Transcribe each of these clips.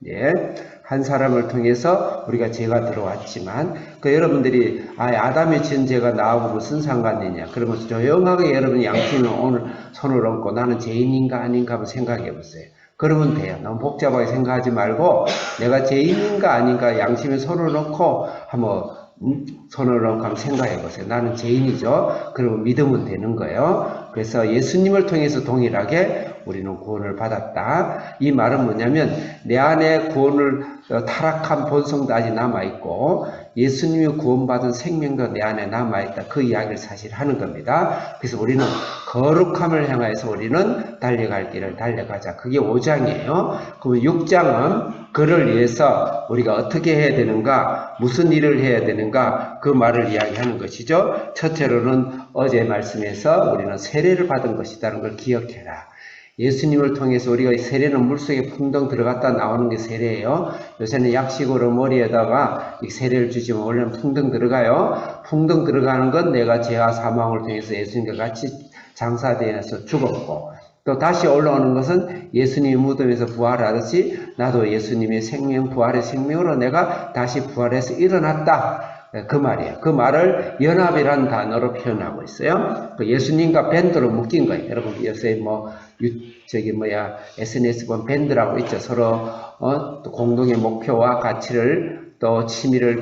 예, 한 사람을 통해서 우리가 죄가 들어왔지만 그 여러분들이 아담이 지은 죄가 나하고 무슨 상관이냐 그러면 조용하게 여러분 양심을 오늘 손을 얹고 나는 죄인인가 아닌가 한번 생각해 보세요. 그러면 돼요. 너무 복잡하게 생각하지 말고 내가 죄인인가 아닌가 양심에 손을 넣고 한번 손을 넣고 한번 생각해 보세요. 나는 죄인이죠. 그러면 믿으면 되는 거예요. 그래서 예수님을 통해서 동일하게 우리는 구원을 받았다. 이 말은 뭐냐면 내 안에 구원을 타락한 본성도 아직 남아있고 예수님이 구원받은 생명도 내 안에 남아있다. 그 이야기를 사실 하는 겁니다. 그래서 우리는 거룩함을 향해서 우리는 달려갈 길을 달려가자. 그게 5장이에요. 그럼 6장은 그를 위해서 우리가 어떻게 해야 되는가, 무슨 일을 해야 되는가 그 말을 이야기하는 것이죠. 첫째로는 어제 말씀에서 우리는 세례를 받은 것이라는 걸 기억해라. 예수님을 통해서 우리가 세례는 물속에 풍덩 들어갔다 나오는 게 세례예요. 요새는 약식으로 머리에다가 세례를 주지만 원래는 풍덩 들어가요. 풍덩 들어가는 건 내가 죄와 사망을 통해서 예수님과 같이 장사되어서 죽었고 또 다시 올라오는 것은 예수님이 무덤에서 부활하듯이 나도 예수님의 생명, 부활의 생명으로 내가 다시 부활해서 일어났다. 그 말이에요. 그 말을 연합이라는 단어로 표현하고 있어요. 예수님과 밴드로 묶인 거예요. 여러분 요새 SNS 보면 밴드라고 있죠. 서로 또 공동의 목표와 가치를 또 취미를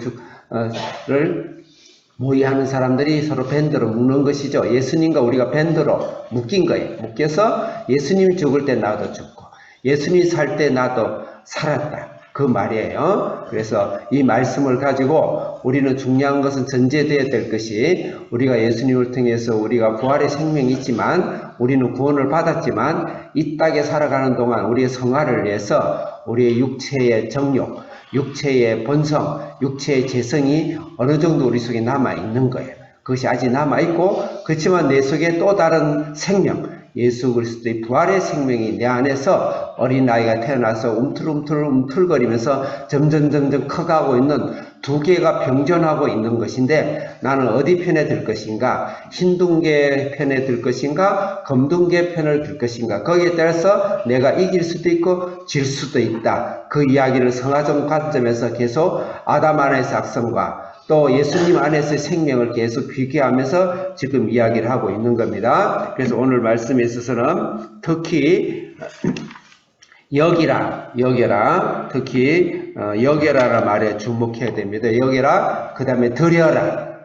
모의하는 사람들이 서로 밴드로 묶는 것이죠. 예수님과 우리가 밴드로 묶인 거예요. 묶여서 예수님이 죽을 때 나도 죽고 예수님이 살 때 나도 살았다. 그 말이에요. 그래서 이 말씀을 가지고 우리는 중요한 것은 전제되어야 될 것이 우리가 예수님을 통해서 우리가 부활의 생명이 있지만 우리는 구원을 받았지만 이 땅에 살아가는 동안 우리의 성화를 위해서 우리의 육체의 정욕, 육체의 본성, 육체의 재성이 어느 정도 우리 속에 남아있는 거예요. 그것이 아직 남아있고 그렇지만 내 속에 또 다른 생명, 예수 그리스도의 부활의 생명이 내 안에서 어린아이가 태어나서 움틀거리면서 점점 커가고 있는 두 개가 병존하고 있는 것인데 나는 어디 편에 들 것인가? 흰둥개 편에 들 것인가? 검둥개 편을 들 것인가? 거기에 따라서 내가 이길 수도 있고 질 수도 있다. 그 이야기를 성화적 관점에서 계속 아담 안에서 악성과 또 예수님 안에서의 생명을 계속 비교하면서 지금 이야기를 하고 있는 겁니다. 그래서 오늘 말씀에 있어서는 특히 여기라 특히 여기라라는 말에 주목해야 됩니다. 여기라 그 다음에 드려라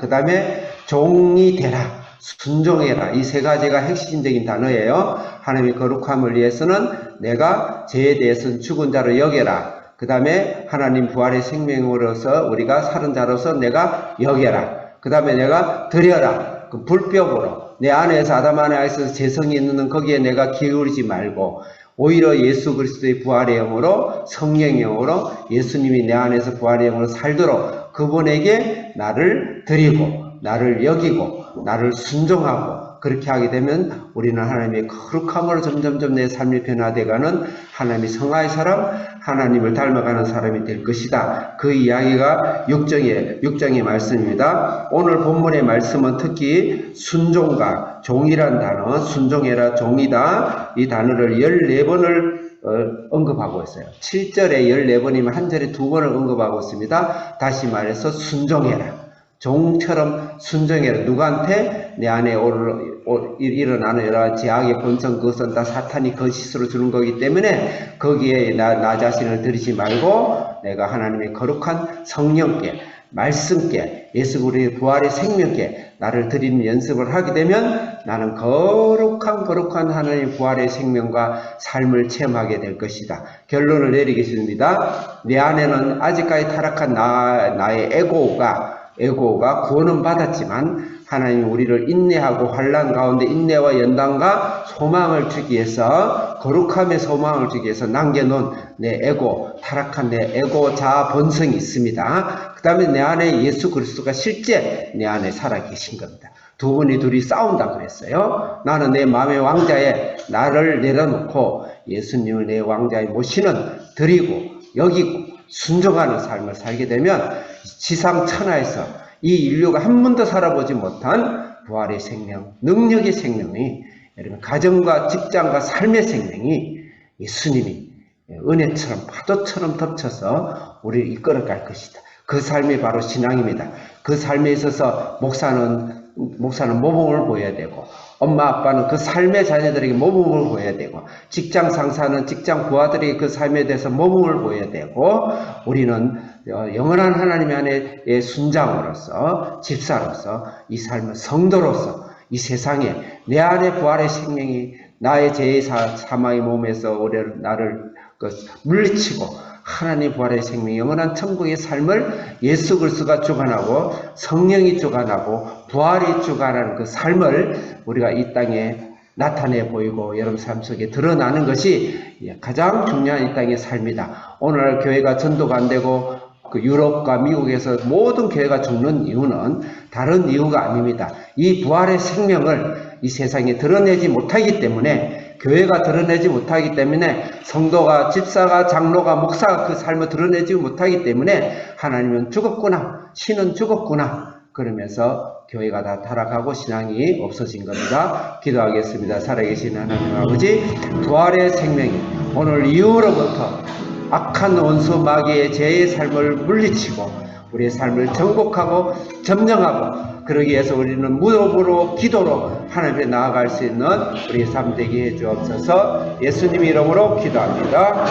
그 다음에 종이 되라 순종해라. 이 세 가지가 핵심적인 단어예요. 하나님의 거룩함을 위해서는 내가 죄에 대해서는 죽은 자로 여겨라. 그 다음에 하나님 부활의 생명으로서 우리가 살은 자로서 내가 여겨라. 그 다음에 내가 드려라. 그 불법으로 내 안에서 아담 안에서 재성이 있는 거기에 내가 기울이지 말고 오히려 예수 그리스도의 부활의 영으로 성령의 영으로 예수님이 내 안에서 부활의 영으로 살도록 그분에게 나를 드리고 나를 여기고 나를 순종하고 그렇게 하게 되면 우리는 하나님의 거룩함으로 점점점 내 삶이 변화되어가는 하나님의 성화의 사람, 하나님을 닮아가는 사람이 될 것이다. 그 이야기가 6장의 말씀입니다. 오늘 본문의 말씀은 특히 순종과 종이란 단어, 순종해라 종이다. 이 단어를 14번을 언급하고 있어요. 7절에 14번이면 한 절에 2번을 언급하고 있습니다. 다시 말해서 순종해라. 종처럼 순종해라. 누구한테? 내 안에 일어나는 여러 제약의 본성, 그것은 다 사탄이 거짓으로 주는 거기 때문에 거기에 나 자신을 들이지 말고 내가 하나님의 거룩한 성령께, 말씀께, 예수 그리스도의 부활의 생명께 나를 드리는 연습을 하게 되면 나는 거룩한 하나님의 부활의 생명과 삶을 체험하게 될 것이다. 결론을 내리겠습니다. 내 안에는 아직까지 타락한 나의 에고가 구원은 받았지만 하나님 우리를 인내하고 환난 가운데 인내와 연단과 소망을 주기 위해서 거룩함의 소망을 주기 위해서 남겨놓은 내 에고, 타락한 내 에고 자아 본성이 있습니다. 그 다음에 내 안에 예수 그리스도가 실제 내 안에 살아계신 겁니다. 두 분이 둘이 싸운다 그랬어요. 나는 내 마음의 왕자에 나를 내려놓고 예수님을 내 왕자에 모시는 드리고 여기고 순종하는 삶을 살게 되면 지상 천하에서 이 인류가 한 번도 살아보지 못한 부활의 생명, 능력의 생명이 여러분 가정과 직장과 삶의 생명이 예수님이 은혜처럼 파도처럼 덮쳐서 우리를 이끌어갈 것이다. 그 삶이 바로 신앙입니다. 그 삶에 있어서 목사는 모범을 보여야 되고, 엄마 아빠는 그 삶의 자녀들에게 모범을 보여야 되고, 직장 상사는 직장 부하들에게 그 삶에 대해서 모범을 보여야 되고, 우리는 영원한 하나님 안에 순장으로서, 집사로서, 이 삶을 성도로서 이 세상에 내 안에 부활의 생명이 나의 죄의 사망의 몸에서 나를 물리치고 하나님 부활의 생명, 영원한 천국의 삶을 예수 그리스도가 주관하고 성령이 주관하고 부활이 주관하는 그 삶을 우리가 이 땅에 나타내 보이고 여러분 삶 속에 드러나는 것이 가장 중요한 이 땅의 삶이다. 오늘날 교회가 전도가 안 되고 그 유럽과 미국에서 모든 교회가 죽는 이유는 다른 이유가 아닙니다. 이 부활의 생명을 이 세상에 드러내지 못하기 때문에, 교회가 드러내지 못하기 때문에, 성도가, 집사가, 장로가, 목사가 그 삶을 드러내지 못하기 때문에 하나님은 죽었구나, 신은 죽었구나 그러면서 교회가 다 타락하고 신앙이 없어진 겁니다. 기도하겠습니다. 살아계신 하나님 아버지, 부활의 생명이 오늘 이후로부터 악한 원수 마귀의 죄의 삶을 물리치고 우리의 삶을 정복하고 점령하고, 그러기 위해서 우리는 무덤으로 기도로 하나님 앞에 나아갈 수 있는 우리의 삶 되게 해 주옵소서. 예수님 이름으로 기도합니다.